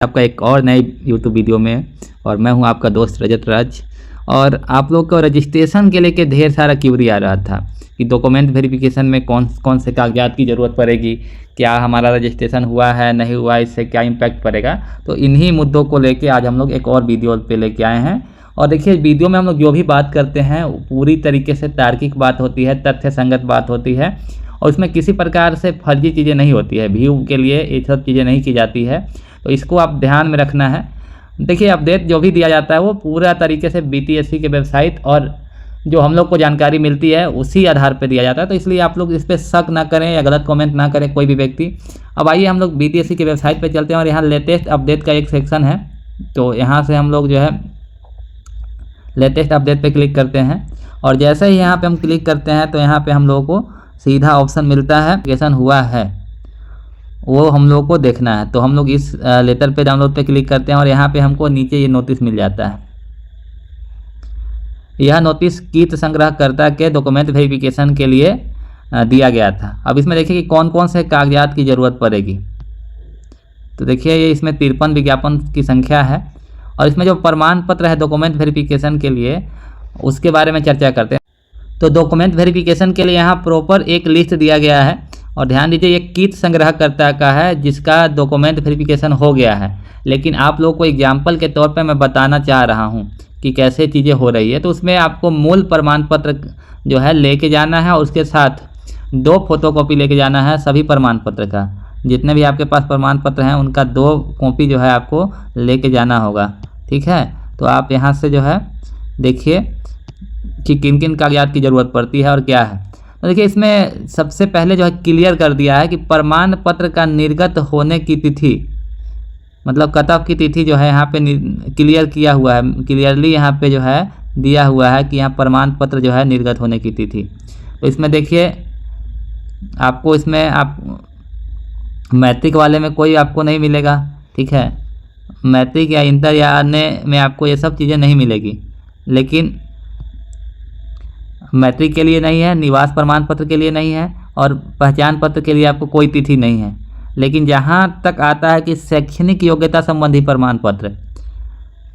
आपका एक और नए यूट्यूब वीडियो में। और मैं हूं आपका दोस्त रजत राज। और आप लोग को रजिस्ट्रेशन के लेके ढेर सारा क्यूरी आ रहा था कि डॉक्यूमेंट वेरिफिकेशन में कौन कौन से कागजात की ज़रूरत पड़ेगी, क्या हमारा रजिस्ट्रेशन हुआ है नहीं हुआ, इससे क्या इम्पैक्ट पड़ेगा। तो इन्हीं मुद्दों को लेके आज हम लोग एक और वीडियो पे लेके आए हैं। और देखिए, वीडियो में हम लोग जो भी बात करते हैं पूरी तरीके से तार्किक बात होती है, तथ्य संगत बात होती है, और इसमें किसी प्रकार से फर्जी चीज़ें नहीं होती है। व्यू के लिए ये सब चीज़ें नहीं की जाती है, तो इसको आप ध्यान में रखना है। देखिए, अपडेट जो भी दिया जाता है वो पूरा तरीके से बीटीएससी के वेबसाइट और जो हम लोग को जानकारी मिलती है उसी आधार पर दिया जाता है। तो इसलिए आप लोग इस पर शक ना करें या गलत कमेंट ना करें कोई भी व्यक्ति। अब आइए हम लोग बीटीएससी के वेबसाइट पर चलते हैं और यहाँ लेटेस्ट अपडेट का एक सेक्शन है। तो यहाँ से हम लोग जो है लेटेस्ट अपडेट पे क्लिक करते हैं, और जैसे ही यहाँ पे हम क्लिक करते हैं तो यहाँ पे हम लोगों को सीधा ऑप्शन मिलता है एप्लीकेशन हुआ है, वो हम लोग को देखना है। तो हम लोग इस लेटर पे डाउनलोड पे क्लिक करते हैं और यहाँ पे हमको नीचे ये नोटिस मिल जाता है। यह नोटिस कीट संग्रहकर्ता के डॉक्यूमेंट वेरिफिकेशन के लिए दिया गया था। अब इसमें देखिए कि कौन कौन से कागजात की ज़रूरत पड़ेगी। तो देखिए, ये इसमें 53 विज्ञापन की संख्या है, और इसमें जो प्रमाण पत्र है डॉक्यूमेंट वेरिफिकेशन के लिए उसके बारे में चर्चा करते हैं। तो डॉक्यूमेंट वेरिफिकेशन के लिए यहाँ प्रॉपर एक लिस्ट दिया गया है, और ध्यान दीजिए ये कीट संग्रहकर्ता का है जिसका डॉक्यूमेंट वेरिफिकेशन हो गया है। लेकिन आप लोग को एग्जाम्पल के तौर पे मैं बताना चाह रहा हूँ कि कैसे चीज़ें हो रही है। तो उसमें आपको मूल प्रमाण पत्र जो है लेके जाना है, और उसके साथ 2 फोटोकॉपी लेके जाना है सभी प्रमाण पत्र का। जितने भी आपके पास प्रमाण पत्र हैं उनका 2 कॉपी जो है आपको लेके जाना होगा, ठीक है। तो आप यहाँ से जो है देखिए कि किन किन कागजात की ज़रूरत पड़ती है और क्या है। तो देखिए, इसमें सबसे पहले जो है क्लियर कर दिया है कि प्रमाण पत्र का निर्गत होने की तिथि, मतलब कट ऑफ की तिथि जो है यहाँ पे क्लियर किया हुआ है, क्लियरली यहाँ पे जो है दिया हुआ है कि यहाँ प्रमाण पत्र जो है निर्गत होने की तिथि। तो इसमें देखिए आपको इसमें आप मैट्रिक वाले में कोई आपको नहीं मिलेगा, ठीक है। मैट्रिक या इंटर या अन्य में आपको ये सब चीज़ें नहीं मिलेगी। लेकिन मैट्रिक के लिए नहीं है, निवास प्रमाण पत्र के लिए नहीं है, और पहचान पत्र के लिए आपको कोई तिथि नहीं है। लेकिन जहाँ तक आता है कि शैक्षणिक योग्यता संबंधी प्रमाण पत्र,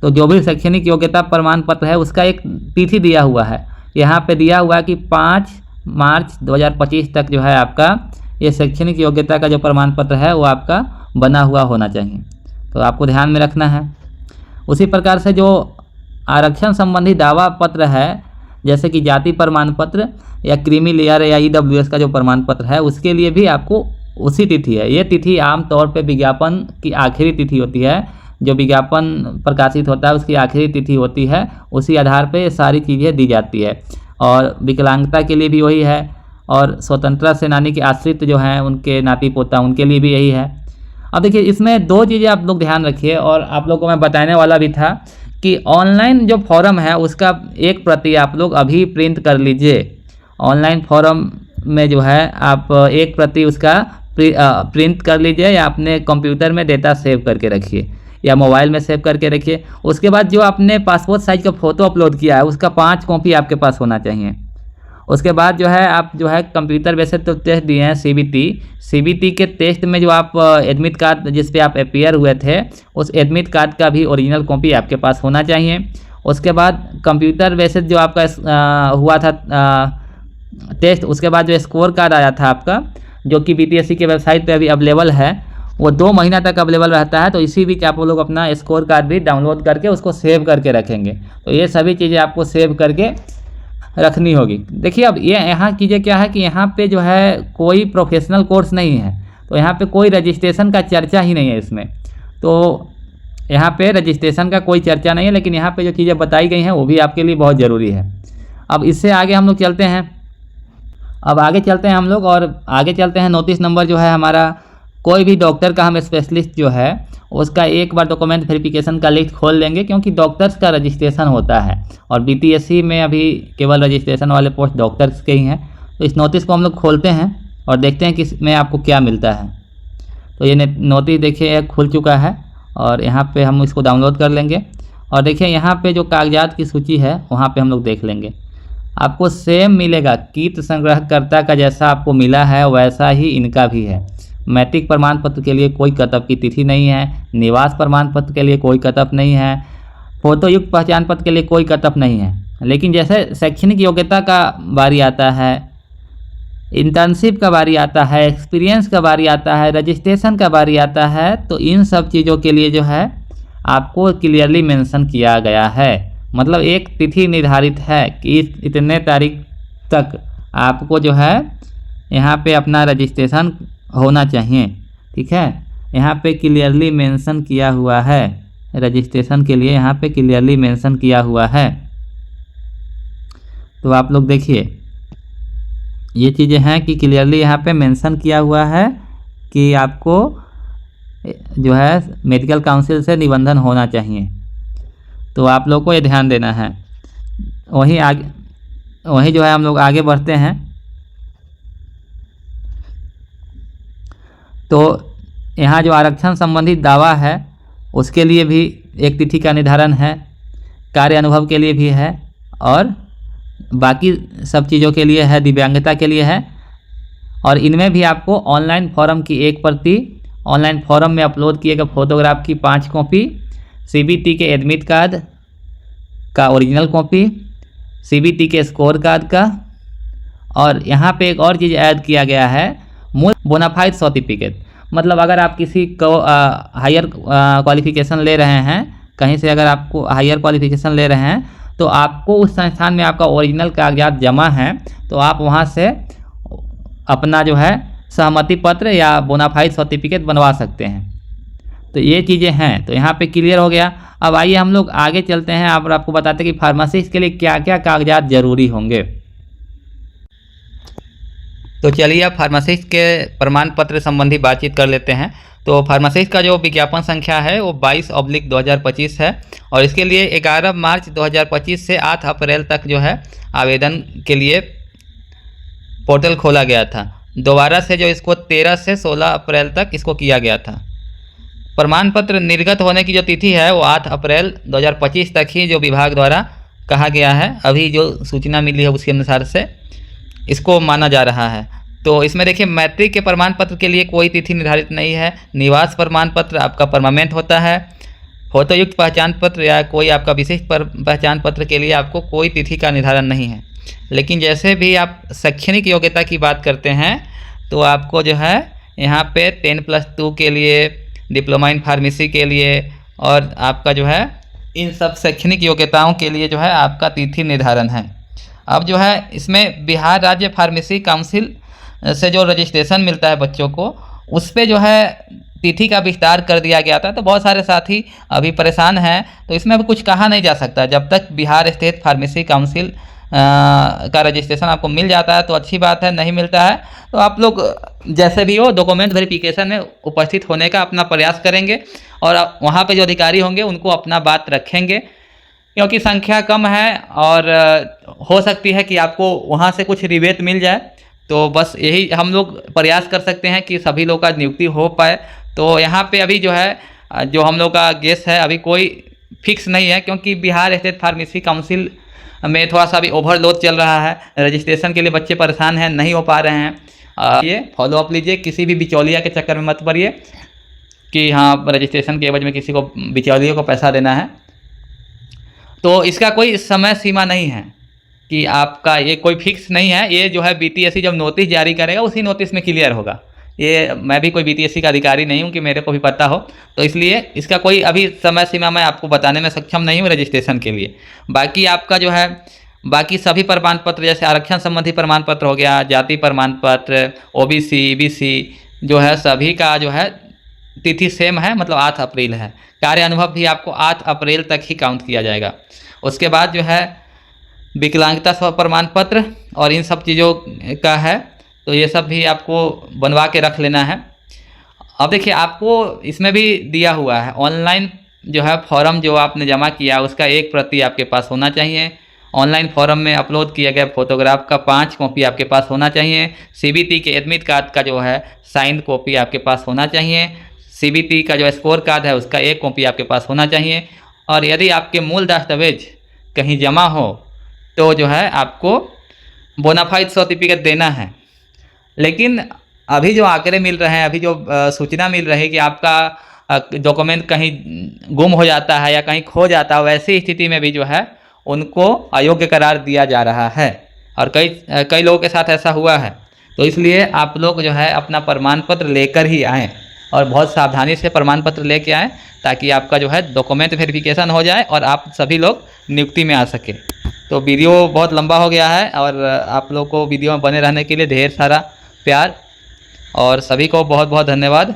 तो जो भी शैक्षणिक योग्यता प्रमाण पत्र है उसका एक तिथि दिया हुआ है। यहाँ पे दिया हुआ है कि 5 मार्च 2025 तक जो है आपका ये शैक्षणिक योग्यता का जो प्रमाण पत्र है वो आपका बना हुआ होना चाहिए। तो आपको ध्यान में रखना है। उसी प्रकार से जो आरक्षण संबंधी दावा पत्र है, जैसे कि जाति प्रमाण पत्र या क्रीमी लेयर या ईडब्ल्यूएस का जो प्रमाण पत्र है, उसके लिए भी आपको उसी तिथि है। ये तिथि आमतौर पे विज्ञापन की आखिरी तिथि होती है, जो विज्ञापन प्रकाशित होता है उसकी आखिरी तिथि होती है। उसी आधार पे सारी चीज़ें दी जाती है। और विकलांगता के लिए भी वही है, और स्वतंत्रता सेनानी के आश्रित जो हैं उनके नाती पोता उनके लिए भी यही है। अब देखिए, इसमें 2 चीज़ें आप लोग ध्यान रखिए, और आप लोग को मैं बताने वाला भी था कि ऑनलाइन जो फॉर्म है उसका एक प्रति आप लोग अभी प्रिंट कर लीजिए। ऑनलाइन फॉर्म में जो है आप एक प्रति उसका प्रिंट कर लीजिए, या अपने कंप्यूटर में डेटा सेव करके रखिए या मोबाइल में सेव करके रखिए। उसके बाद जो आपने पासपोर्ट साइज का फ़ोटो अपलोड किया है उसका 5 कॉपी आपके पास होना चाहिए। उसके बाद जो है आप जो है कंप्यूटर वैसे तो टेस्ट दिए हैं सीबीटी के टेस्ट में जो आप एडमिट कार्ड जिस पे आप अपीयर हुए थे उस एडमिट कार्ड का भी ओरिजिनल कॉपी आपके पास होना चाहिए। उसके बाद कंप्यूटर वैसे जो आपका हुआ था टेस्ट, उसके बाद जो स्कोर कार्ड आया था आपका, जो कि बीटीएससी के वेबसाइट पे अभी अवेलेबल है, वो 2 महीना तक अवेलेबल रहता है। तो इसी बीच आप लोग अपना स्कोर कार्ड भी डाउनलोड करके उसको सेव करके रखेंगे। तो ये सभी चीज़ें आपको सेव करके रखनी होगी। देखिए, अब ये यहाँ चीज़ें क्या है कि यहाँ पे जो है कोई प्रोफेशनल कोर्स नहीं है, तो यहाँ पे कोई रजिस्ट्रेशन का चर्चा ही नहीं है इसमें। तो यहाँ पे रजिस्ट्रेशन का कोई चर्चा नहीं है, लेकिन यहाँ पे जो चीज़ें बताई गई हैं वो भी आपके लिए बहुत ज़रूरी है। अब इससे आगे हम लोग चलते हैं। अब आगे चलते हैं हम लोग, और आगे चलते हैं नोटिस नंबर जो है हमारा, कोई भी डॉक्टर का हम स्पेशलिस्ट जो है उसका एक बार डॉक्यूमेंट वेरिफिकेशन का लिस्ट खोल लेंगे, क्योंकि डॉक्टर्स का रजिस्ट्रेशन होता है और बीटीएससी में अभी केवल रजिस्ट्रेशन वाले पोस्ट डॉक्टर्स के ही हैं। तो इस नोटिस को हम लोग खोलते हैं और देखते हैं कि इसमें आपको क्या मिलता है। तो ये नोटिस देखिए खुल चुका है, और यहाँ पे हम इसको डाउनलोड कर लेंगे, और देखिए यहाँ पे जो कागजात की सूची है वहाँ पे हम लोग देख लेंगे। आपको सेम मिलेगा, कीट संग्रहकर्ता का जैसा आपको मिला है वैसा ही इनका भी है। मैट्रिक प्रमाण पत्र के लिए कोई कट-ऑफ की तिथि नहीं है, निवास प्रमाण पत्र के लिए कोई कट-ऑफ नहीं है, फोटोयुक्त पहचान पत्र के लिए कोई कट-ऑफ नहीं है। लेकिन जैसे शैक्षणिक योग्यता का बारी आता है, इंटर्नशिप का बारी आता है, एक्सपीरियंस का बारी आता है, रजिस्ट्रेशन का बारी आता है, तो इन सब चीज़ों के लिए जो है आपको क्लियरली मेंशन किया गया है। मतलब एक तिथि निर्धारित है कि इतने तारीख तक आपको जो है यहाँ पे अपना रजिस्ट्रेशन होना चाहिए। ठीक है, यहाँ पे क्लियरली मेंशन किया हुआ है, रजिस्ट्रेशन के लिए यहाँ पे क्लियरली मेंशन किया हुआ है। तो आप लोग देखिए ये चीज़ें हैं कि क्लियरली यहाँ पे मेंशन किया हुआ है कि आपको जो है मेडिकल काउंसिल से निबंधन होना चाहिए। तो आप लोग को ये ध्यान देना है। वहीं जो है हम लोग आगे बढ़ते हैं। तो यहाँ जो आरक्षण संबंधी दावा है उसके लिए भी एक तिथि का निर्धारण है, कार्य अनुभव के लिए भी है और बाकी सब चीज़ों के लिए है, दिव्यांगता के लिए है। और इनमें भी आपको ऑनलाइन फॉर्म की एक प्रति, ऑनलाइन फॉर्म में अपलोड किए गए फोटोग्राफ की 5 कॉपी, सीबीटी के एडमिट कार्ड का ओरिजिनल कॉपी, सीबीटी के स्कोर कार्ड का, और यहाँ पे एक और चीज़ ऐड किया गया है, मूल बोनाफाइड सर्टिफिकेट। मतलब अगर आप किसी को हायर क्वालिफिकेशन ले रहे हैं, कहीं से अगर आपको हायर क्वालिफिकेशन ले रहे हैं तो आपको उस संस्थान में आपका ओरिजिनल कागजात जमा है तो आप वहाँ से अपना जो है सहमति पत्र या बोनाफाइड सर्टिफिकेट बनवा सकते हैं। तो ये चीज़ें हैं। तो यहाँ पे क्लियर हो गया। अब आइए हम लोग आगे चलते हैं और आपको बताते हैं कि फार्मासिस्ट के लिए क्या क्या कागजात ज़रूरी होंगे। तो चलिए अब फार्मासिस्ट के प्रमाण पत्र संबंधी बातचीत कर लेते हैं। तो फार्मासिस्ट का जो विज्ञापन संख्या है वो 22/2025 है और इसके लिए 11 मार्च 2025 से 8 अप्रैल तक जो है आवेदन के लिए पोर्टल खोला गया था। दोबारा से जो इसको 13 से 16 अप्रैल तक इसको किया गया था। प्रमाण पत्र निर्गत होने की जो तिथि है वो 8 अप्रैल 2025 तक ही जो विभाग द्वारा कहा गया है, अभी जो सूचना मिली है उसके अनुसार से इसको माना जा रहा है। तो इसमें देखिए मैट्रिक के प्रमाण पत्र के लिए कोई तिथि निर्धारित नहीं है। निवास प्रमाण पत्र आपका परमानेंट होता है। फोटोयुक्त पहचान पत्र या कोई आपका विशिष्ट पहचान पत्र के लिए आपको कोई तिथि का निर्धारण नहीं है। लेकिन जैसे भी आप शैक्षणिक योग्यता की बात करते हैं तो आपको जो है यहाँ पे 10+2 के लिए, डिप्लोमा इन फार्मेसी के लिए और आपका जो है इन सब शैक्षणिक योग्यताओं के लिए जो है आपका तिथि निर्धारण है। अब जो है इसमें बिहार राज्य फार्मेसी काउंसिल से जो रजिस्ट्रेशन मिलता है बच्चों को, उस पे जो है तिथि का विस्तार कर दिया गया था। तो बहुत सारे साथी अभी परेशान हैं। तो इसमें अभी कुछ कहा नहीं जा सकता। जब तक बिहार स्टेट फार्मेसी काउंसिल का रजिस्ट्रेशन आपको मिल जाता है तो अच्छी बात है, नहीं मिलता है तो आप लोग जैसे भी हो डॉक्यूमेंट वेरिफिकेशन में उपस्थित होने का अपना प्रयास करेंगे और वहाँ पे जो अधिकारी होंगे उनको अपना बात रखेंगे, क्योंकि संख्या कम है और हो सकती है कि आपको वहाँ से कुछ रिबेट मिल जाए। तो बस यही हम लोग प्रयास कर सकते हैं कि सभी लोग का नियुक्ति हो पाए। तो यहाँ पे अभी जो है जो हम लोग का गेस है अभी कोई फिक्स नहीं है, क्योंकि बिहार स्टेट फार्मेसी काउंसिल में थोड़ा सा अभी ओवरलोड चल रहा है। रजिस्ट्रेशन के लिए बच्चे परेशान हैं, नहीं हो पा रहे हैं। ये फॉलो अप लीजिए, किसी भी बिचौलिया के चक्कर में मत पड़िए कि हाँ रजिस्ट्रेशन के एवज में किसी को बिचौलिए को पैसा देना है। तो इसका कोई समय सीमा नहीं है कि आपका ये कोई फिक्स नहीं है। ये जो है बीटीएससी जब नोटिस जारी करेगा उसी नोटिस में क्लियर होगा। ये मैं भी कोई बीटीएससी का अधिकारी नहीं हूँ कि मेरे को भी पता हो, तो इसलिए इसका कोई अभी समय सीमा मैं आपको बताने में सक्षम नहीं हूँ रजिस्ट्रेशन के लिए। बाकी आपका जो है बाकी सभी प्रमाण पत्र जैसे आरक्षण संबंधी प्रमाण पत्र हो गया, जाति प्रमाण पत्र, ओबीसी, ईबीसी जो है सभी का जो है तिथि सेम है, मतलब 8 अप्रैल है। कार्य अनुभव भी आपको 8 अप्रैल तक ही काउंट किया जाएगा। उसके बाद जो है विकलांगता प्रमाण पत्र और इन सब चीज़ों का है, तो ये सब भी आपको बनवा के रख लेना है। अब देखिए आपको इसमें भी दिया हुआ है ऑनलाइन जो है फॉर्म जो आपने जमा किया उसका एक प्रति आपके पास होना चाहिए। ऑनलाइन फॉर्म में अपलोड किया गया फोटोग्राफ का 5 कॉपी आपके पास होना चाहिए। सीबीटी के एडमिट कार्ड का जो है साइंड कॉपी आपके पास होना चाहिए। सीबीटी का जो स्कोर कार्ड है उसका 1 कॉपी आपके पास होना चाहिए। और यदि आपके मूल दस्तावेज कहीं जमा हो तो जो है आपको बोनाफाइड सर्टिफिकेट देना है। लेकिन अभी जो आंकड़े मिल रहे हैं, अभी जो सूचना मिल रही है कि आपका डॉक्यूमेंट कहीं गुम हो जाता है या कहीं खो जाता है, वैसी स्थिति में भी जो है उनको अयोग्य करार दिया जा रहा है और कई लोगों के साथ ऐसा हुआ है। तो इसलिए आप लोग जो है अपना प्रमाण पत्र लेकर ही आएँ और बहुत सावधानी से प्रमाण पत्र लेके आएँ, ताकि आपका जो है डॉक्यूमेंट वेरिफिकेशन हो जाए और आप सभी लोग नियुक्ति में आ सके। तो वीडियो बहुत लंबा हो गया है और आप लोग को वीडियो में बने रहने के लिए ढेर सारा प्यार और सभी को बहुत बहुत धन्यवाद।